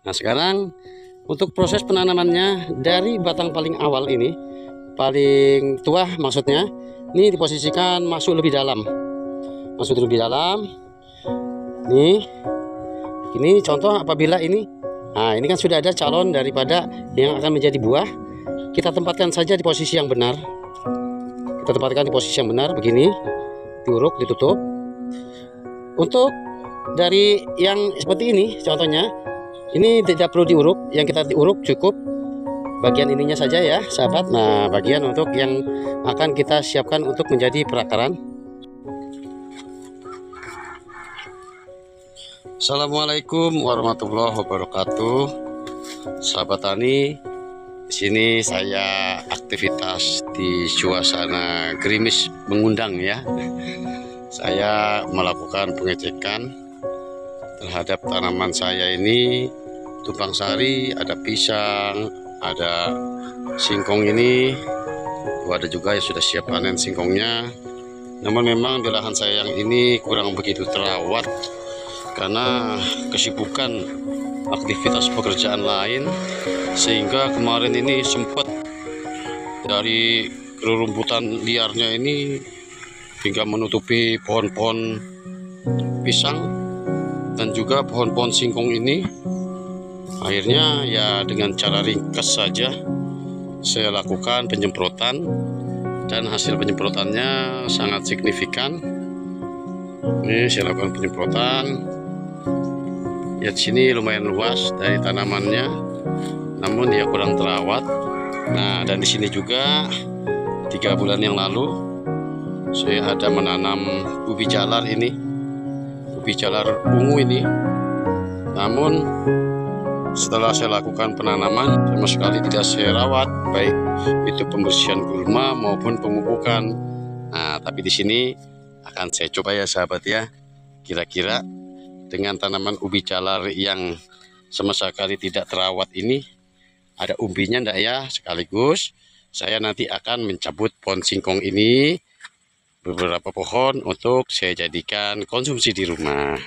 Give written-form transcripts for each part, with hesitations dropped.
Nah, sekarang untuk proses penanamannya dari batang paling awal ini, paling tua maksudnya, ini diposisikan masuk lebih dalam. Masuk lebih dalam. Nih. Ini contoh apabila ini, nah ini kan sudah ada calon daripada yang akan menjadi buah. Kita tempatkan saja di posisi yang benar. Kita tempatkan di posisi yang benar begini, diuruk, ditutup. Untuk dari yang seperti ini, contohnya, ini tidak perlu diuruk. Yang kita diuruk cukup bagian ininya saja ya, sahabat. Nah, bagian untuk yang akan kita siapkan untuk menjadi perakaran. Assalamualaikum warahmatullahi wabarakatuh, sahabat tani. Di sini saya aktivitas di suasana gerimis mengundang ya. Saya melakukan pengecekan terhadap tanaman saya ini, tumpang sari, ada pisang, ada singkong ini. Ada juga yang sudah siap panen singkongnya. Namun memang di lahan saya yang ini kurang begitu terawat karena kesibukan aktivitas pekerjaan lain, sehingga kemarin ini sempat dari rerumputan liarnya ini hingga menutupi pohon-pohon pisang dan juga pohon-pohon singkong ini. Akhirnya ya dengan cara ringkas saja saya lakukan penyemprotan, dan hasil penyemprotannya sangat signifikan. Ini saya lakukan penyemprotan. Ya, di sini lumayan luas dari tanamannya, namun dia kurang terawat. Nah, dan di sini juga 3 bulan yang lalu saya ada menanam ubi jalar ini, ubi jalar ungu ini. Namun setelah saya lakukan penanaman, sama sekali tidak saya rawat, baik itu pembersihan gulma maupun pemupukan. Nah, tapi di sini akan saya coba ya sahabat ya, kira-kira dengan tanaman ubi jalar yang sama sekali tidak terawat ini, ada umbinya enggak ya? Sekaligus saya nanti akan mencabut pohon singkong ini, beberapa pohon, untuk saya jadikan konsumsi di rumah.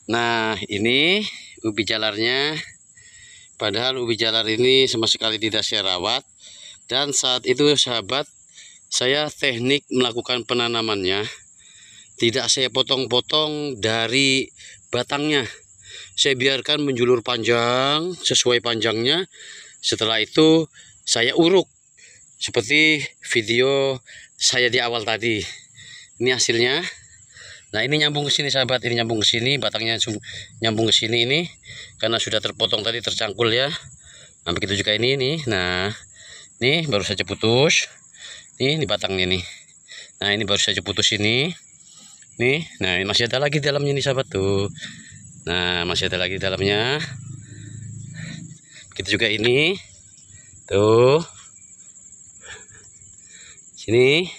Nah, ini ubi jalarnya. Padahal ubi jalar ini sama sekali tidak saya rawat. Dan saat itu sahabat, saya teknik melakukan penanamannya, tidak saya potong-potong dari batangnya. Saya biarkan menjulur panjang sesuai panjangnya. Setelah itu saya uruk seperti video saya di awal tadi. Ini hasilnya. Nah, ini nyambung ke sini sahabat, ini nyambung ke sini, batangnya nyambung ke sini ini karena sudah terpotong tadi, tercangkul ya. Nah, begitu juga ini nih. Nah, ini baru saja putus. Nih, di batangnya nih. Nah, ini baru saja putus ini. Nih, nah ini masih ada lagi di dalamnya nih sahabat tuh. Nah, masih ada lagi di dalamnya. Begitu juga ini. Tuh. Sini.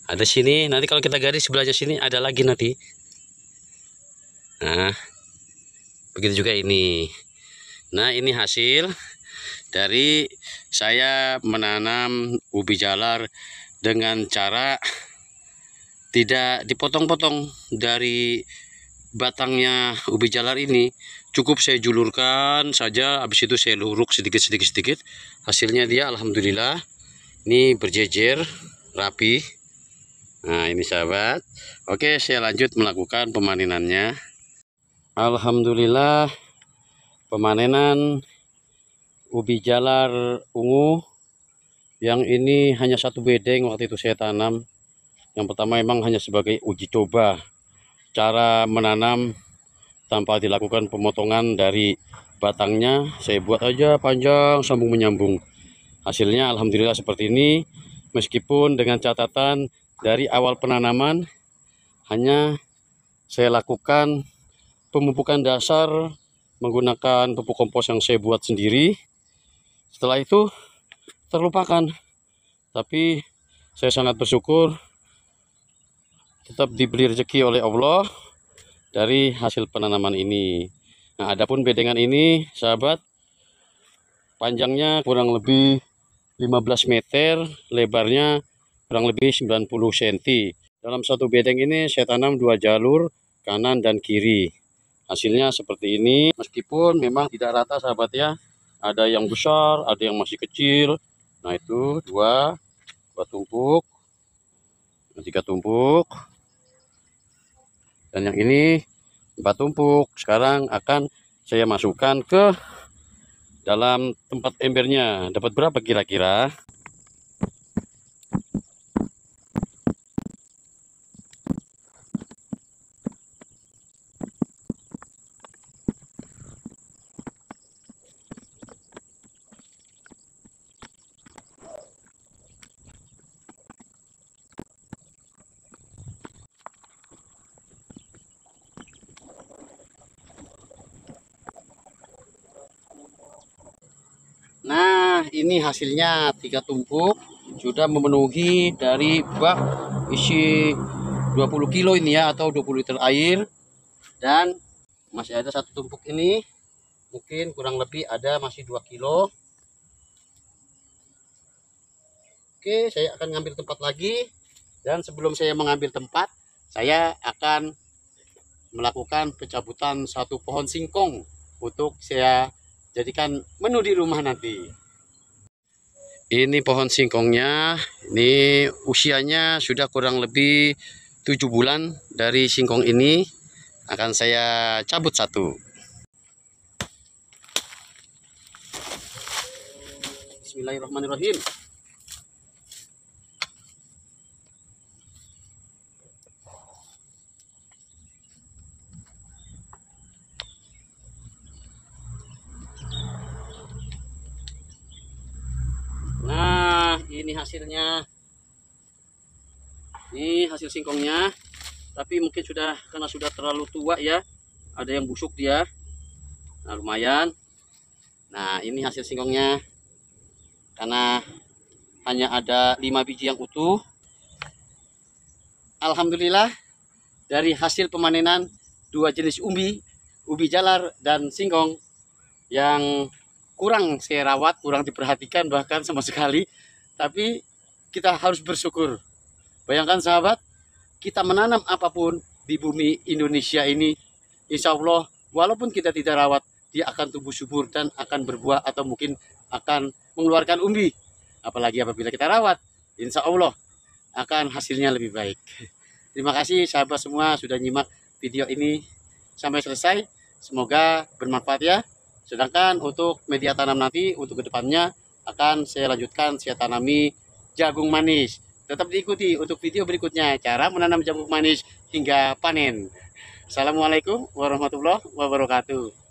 Ada sini, nanti kalau kita garis sebelahnya sini ada lagi nanti. Nah, begitu juga ini. Nah, ini hasil dari saya menanam ubi jalar dengan cara tidak dipotong-potong dari batangnya ubi jalar ini. Cukup saya julurkan saja, habis itu saya luruk sedikit. Hasilnya dia alhamdulillah ini berjejer, rapi. Nah, ini sahabat. Oke, saya lanjut melakukan pemanenannya. Alhamdulillah, pemanenan ubi jalar ungu. Yang ini hanya satu bedeng waktu itu saya tanam. Yang pertama memang hanya sebagai uji coba cara menanam tanpa dilakukan pemotongan dari batangnya. Saya buat aja panjang sambung menyambung. Hasilnya alhamdulillah seperti ini, meskipun dengan catatan dari awal penanaman hanya saya lakukan pemupukan dasar menggunakan pupuk kompos yang saya buat sendiri. Setelah itu terlupakan, tapi saya sangat bersyukur tetap diberi rezeki oleh Allah dari hasil penanaman ini. Nah, adapun bedengan ini, sahabat, panjangnya kurang lebih 15 meter, lebarnya kurang lebih 90 cm. Dalam satu bedeng ini saya tanam 2 jalur, kanan dan kiri. Hasilnya seperti ini, meskipun memang tidak rata, sahabat ya. Ada yang besar, ada yang masih kecil. Nah, itu dua tumpuk, 3 tumpuk. Dan yang ini 4 tumpuk. Sekarang akan saya masukkan ke dalam tempat embernya. Dapat berapa kira-kira? Nah, ini hasilnya 3 tumpuk, sudah memenuhi dari bak isi 20 kilo ini ya, atau 20 liter air. Dan masih ada 1 tumpuk ini, mungkin kurang lebih ada masih 2 kilo. Oke, saya akan ngambil tempat lagi. Dan sebelum saya mengambil tempat, saya akan melakukan pencabutan 1 pohon singkong untuk saya jadikan menu di rumah nanti. Ini pohon singkongnya, ini usianya sudah kurang lebih 7 bulan. Dari singkong ini akan saya cabut 1. Bismillahirrahmanirrahim. Nah, ini hasilnya. Ini hasil singkongnya. Tapi mungkin karena sudah terlalu tua ya. Ada yang busuk dia. Nah, lumayan. Nah, ini hasil singkongnya. Karena hanya ada 5 biji yang utuh. Alhamdulillah dari hasil pemanenan 2 jenis ubi jalar dan singkong yang kurang saya rawat, kurang diperhatikan bahkan sama sekali, tapi kita harus bersyukur. Bayangkan sahabat, kita menanam apapun di bumi Indonesia ini, insya Allah walaupun kita tidak rawat, dia akan tumbuh subur dan akan berbuah atau mungkin akan mengeluarkan umbi. Apalagi apabila kita rawat, insya Allah akan hasilnya lebih baik. Terima kasih sahabat semua sudah nyimak video ini sampai selesai. Semoga bermanfaat ya. Sedangkan untuk media tanam nanti, untuk kedepannya akan saya lanjutkan, saya tanami jagung manis. Tetap diikuti untuk video berikutnya, cara menanam jagung manis hingga panen. Assalamualaikum warahmatullahi wabarakatuh.